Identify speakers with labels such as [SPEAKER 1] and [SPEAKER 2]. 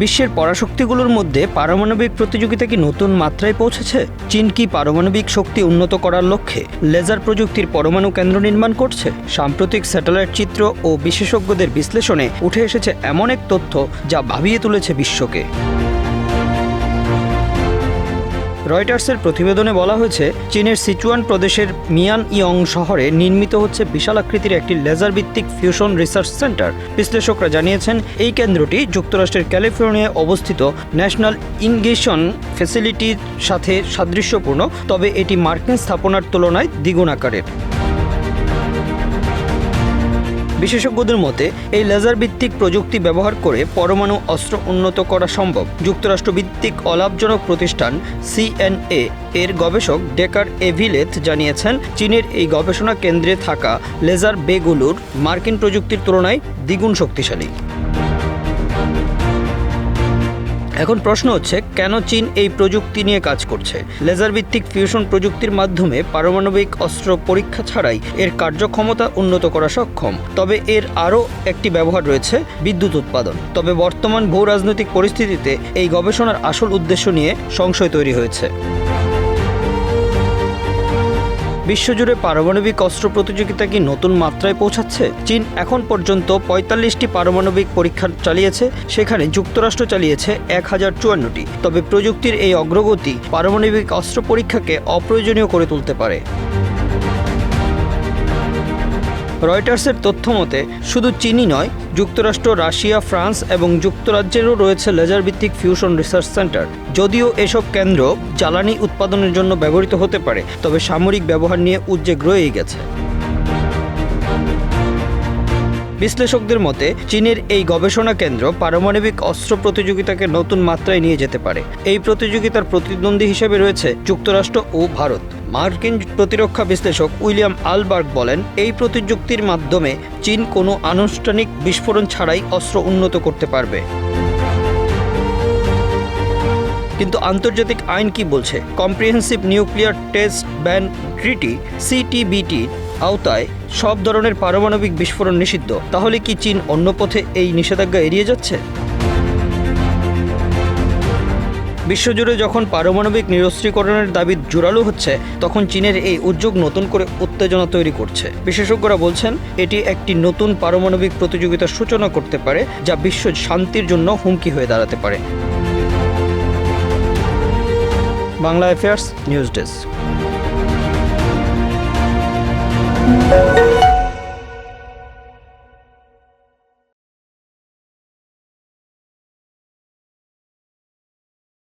[SPEAKER 1] বিশ্বের পরাশক্তিগুলোর মধ্যে পারমাণবিক প্রতিযোগিতা কি নতুন মাত্রায় পৌঁছেছে? চীন কি পারমাণবিক শক্তি উন্নত করার লক্ষ্যে লেজার প্রযুক্তির পরমাণু কেন্দ্র নির্মাণ করছে? সাম্প্রতিক স্যাটেলাইট চিত্র ও বিশেষজ্ঞদের বিশ্লেষণে উঠে এসেছে এমন এক তথ্য যা ভাবিয়ে তুলেছে বিশ্বকে। রয়টার্সের প্রতিবেদনে বলা হয়েছে, চীনের সিচুয়ান প্রদেশের মিয়ানইয়ং শহরে নির্মিত হচ্ছে বিশাল আকৃতির একটি লেজার ভিত্তিক ফিউশন রিসার্চ সেন্টার। বিশ্লেষকরা জানিয়েছেন, এই কেন্দ্রটি যুক্তরাষ্ট্রের ক্যালিফোর্নিয়ায় অবস্থিত ন্যাশনাল ইনগেশন ফ্যাসিলিটির সাথে সাদৃশ্যপূর্ণ, তবে এটি মার্কিন স্থাপনার তুলনায় দ্বিগুণ আকারের। বিশেষজ্ঞদের মতে, এই লেজার ভিত্তিক প্রযুক্তি ব্যবহার করে পরমাণু অস্ত্র উন্নত করা সম্ভব। যুক্তরাষ্ট্রভিত্তিক অলাভজনক প্রতিষ্ঠান সিএনএ এর গবেষক ডেকার এভিলেথ জানিয়েছেন, চীনের এই গবেষণা কেন্দ্রে থাকা লেজার বেগুলোর মার্কিন প্রযুক্তির তুলনায় দ্বিগুণ শক্তিশালী। এখন প্রশ্ন হচ্ছে, কেন চীন এই প্রযুক্তি নিয়ে কাজ করছে? লেজার ভিত্তিক ফিউশন প্রযুক্তির মাধ্যমে পারমাণবিক অস্ত্র পরীক্ষা ছাড়াই এর কার্যক্ষমতা উন্নত করা সক্ষম। তবে এর আরও একটি ব্যবহার রয়েছে, বিদ্যুৎ উৎপাদন। তবে বর্তমান ভূ রাজনৈতিক পরিস্থিতিতে এই গবেষণার আসল উদ্দেশ্য নিয়ে সংশয় তৈরি হয়েছে। বিশ্বজুড়ে পারমাণবিক অস্ত্র প্রতিযোগিতা কি নতুন মাত্রায় পৌঁছাচ্ছে? চীন এখন পর্যন্ত ৪৫টি পারমাণবিক পরীক্ষা চালিয়েছে, সেখানে যুক্তরাষ্ট্র চালিয়েছে ১,০৫৪টি। তবে প্রযুক্তির এই অগ্রগতি পারমাণবিক অস্ত্র পরীক্ষাকে অপ্রয়োজনীয় করে তুলতে পারে। রয়টার্সের তথ্য মতে, শুধু চীনই নয়, যুক্তরাষ্ট্র, রাশিয়া, ফ্রান্স এবং যুক্তরাজ্যেরও রয়েছে লেজার ভিত্তিক ফিউশন রিসার্চ সেন্টার। যদিও এসব কেন্দ্র জ্বালানি উৎপাদনের জন্য ব্যবহৃত হতে পারে, তবে সামরিক ব্যবহার নিয়ে উদ্বেগ রয়েই গেছে। বিশ্লেষকদের মতে, চীনের এই গবেষণা কেন্দ্র পারমাণবিক অস্ত্র প্রতিযোগিতাকে নতুন মাত্রায় নিয়ে যেতে পারে। এই প্রতিযোগিতার প্রতিদ্বন্দ্বী হিসেবে রয়েছে যুক্তরাষ্ট্র ও ভারত। মার্কিন প্রতিরক্ষা বিশ্লেষক উইলিয়াম আলবার্গ বলেন, এই প্রতিযুক্তির মাধ্যমে চীন কোনো আনুষ্ঠানিক বিস্ফোরণ ছাড়াই অস্ত্র উন্নত করতে পারবে। কিন্তু আন্তর্জাতিক আইন কি বলছে? Comprehensive nuclear test ban treaty সিটিবিটির আওতায় সব ধরনের পারমাণবিক বিস্ফোরণ নিষিদ্ধ। তাহলে কি চীন অন্য পথে এই নিষেধাজ্ঞা এড়িয়ে যাচ্ছে? বিশ্বজুড়ে যখন পারমাণবিক নিরস্ত্রীকরণের দাবি জোরালো হচ্ছে, তখন চীনের এই উদ্যোগ নতুন করে উত্তেজনা তৈরি করছে। বিশেষজ্ঞরা বলছেন, এটি একটি নতুন পারমাণবিক প্রতিযোগিতার সূচনা করতে পারে, যা বিশ্ব শান্তির জন্য হুমকি হয়ে দাঁড়াতে পারে। Bangla affairs news desk.